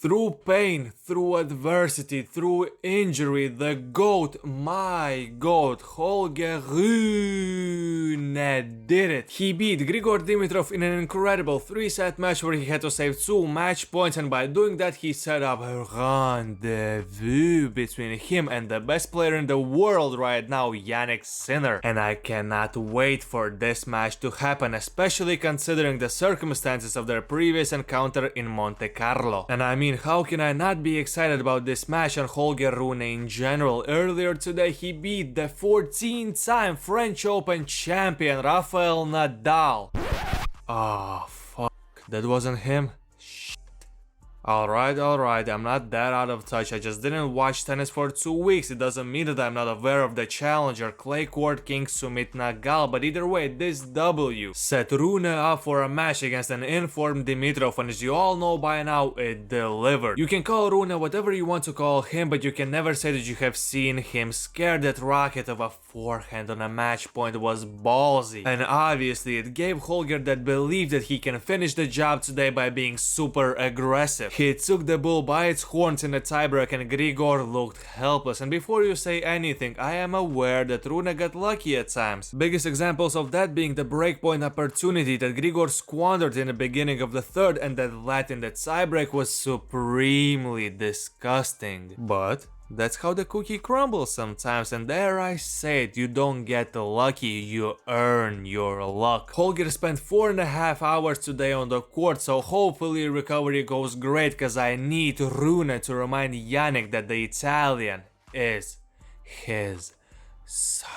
Through pain, through adversity, through injury, the GOAT, my GOAT, Holger Rune did it. He beat Grigor Dimitrov in an incredible 3-set match where he had to save 2 match points, and by doing that he set up a rendezvous between him and the best player in the world right now, Jannik Sinner. And I cannot wait for this match to happen, especially considering the circumstances of their previous encounter in Monte Carlo. And I mean, how can I not be excited about this match and Holger Rune in general? Earlier today he beat the 14-time French Open champion Rafael Nadal. Oh fuck, that wasn't him? Alright, I'm not that out of touch, I just didn't watch tennis for 2 weeks. It doesn't mean that I'm not aware of the challenger, clay court king Sumit Nagal, but either way, this W set Rune up for a match against an informed Dimitrov, and as you all know by now, it delivered. You can call Rune whatever you want to call him, but you can never say that you have seen him scared. That rocket of a forehand on a match point was ballsy, and obviously it gave Holger that belief that he can finish the job today by being super aggressive. He took the bull by its horns in the tiebreak and Grigor looked helpless, and before you say anything, I am aware that Rune got lucky at times. Biggest examples of that being the breakpoint opportunity that Grigor squandered in the beginning of the third, and that led in the tiebreak was supremely disgusting. But that's how the cookie crumbles sometimes, and dare I say it, you don't get lucky, you earn your luck. Holger spent 4.5 hours today on the court, so hopefully recovery goes great, cause I need Rune to remind Jannik that the Italian is his son.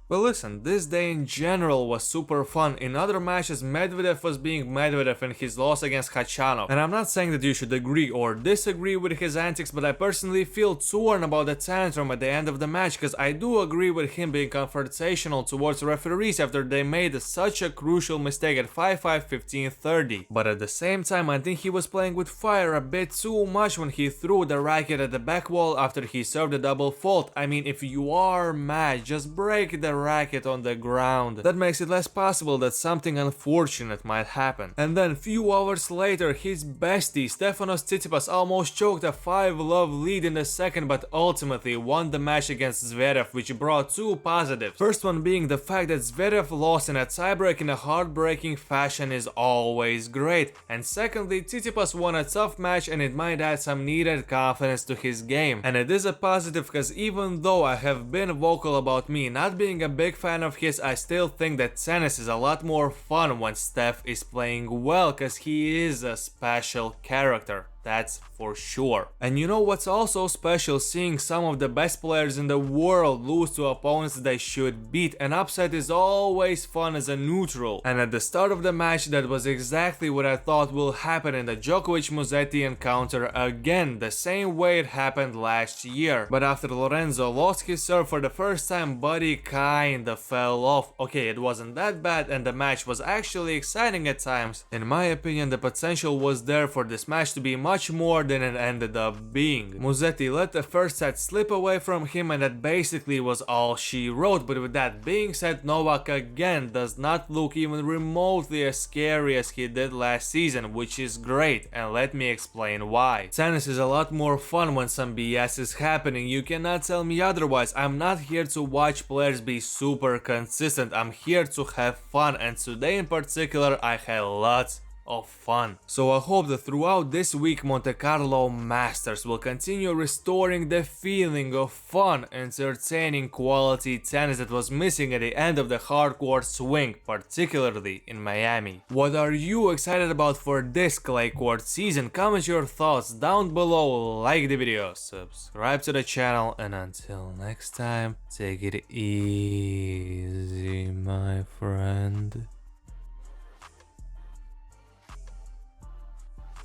But listen, this day in general was super fun. In other matches, Medvedev was being Medvedev in his loss against Khachanov. And I'm not saying that you should agree or disagree with his antics, but I personally feel torn about the tantrum at the end of the match, because I do agree with him being confrontational towards referees after they made such a crucial mistake at 5-5, 15-30. But at the same time, I think he was playing with fire a bit too much when he threw the racket at the back wall after he served a double fault. I mean, if you are mad, just break the racket on the ground. That makes it less possible that something unfortunate might happen. And then few hours later, his bestie Stefanos Tsitsipas almost choked a 5-love lead in the second, but ultimately won the match against Zverev, which brought 2 positives. First one being the fact that Zverev lost in a tiebreak in a heartbreaking fashion is always great, and secondly, Tsitsipas won a tough match and it might add some needed confidence to his game. And it is a positive because even though I have been vocal about me not being a big fan of his, I still think that tennis is a lot more fun when Steph is playing well, cause he is a special character. That's for sure. And you know what's also special? Seeing some of the best players in the world lose to opponents they should beat. An upset is always fun as a neutral. And at the start of the match, that was exactly what I thought will happen in the Djokovic-Musetti encounter again, the same way it happened last year. But after Lorenzo lost his serve for the first time, Buddy kinda fell off. Okay, it wasn't that bad and the match was actually exciting at times. In my opinion, the potential was there for this match to be much more than it ended up being. Musetti let the first set slip away from him, and that basically was all she wrote. But with that being said, Novak again does not look even remotely as scary as he did last season, which is great, and let me explain why. Tennis is a lot more fun when some BS is happening. You cannot tell me otherwise. I'm not here to watch players be super consistent. I'm here to have fun, and today in particular I had lots of fun. So I hope that throughout this week Monte Carlo Masters will continue restoring the feeling of fun, entertaining quality tennis that was missing at the end of the hardcore swing, particularly in Miami. What are you excited about for this clay court season? Comment your thoughts down below, like the video, subscribe to the channel, and until next time, take it easy, my friend.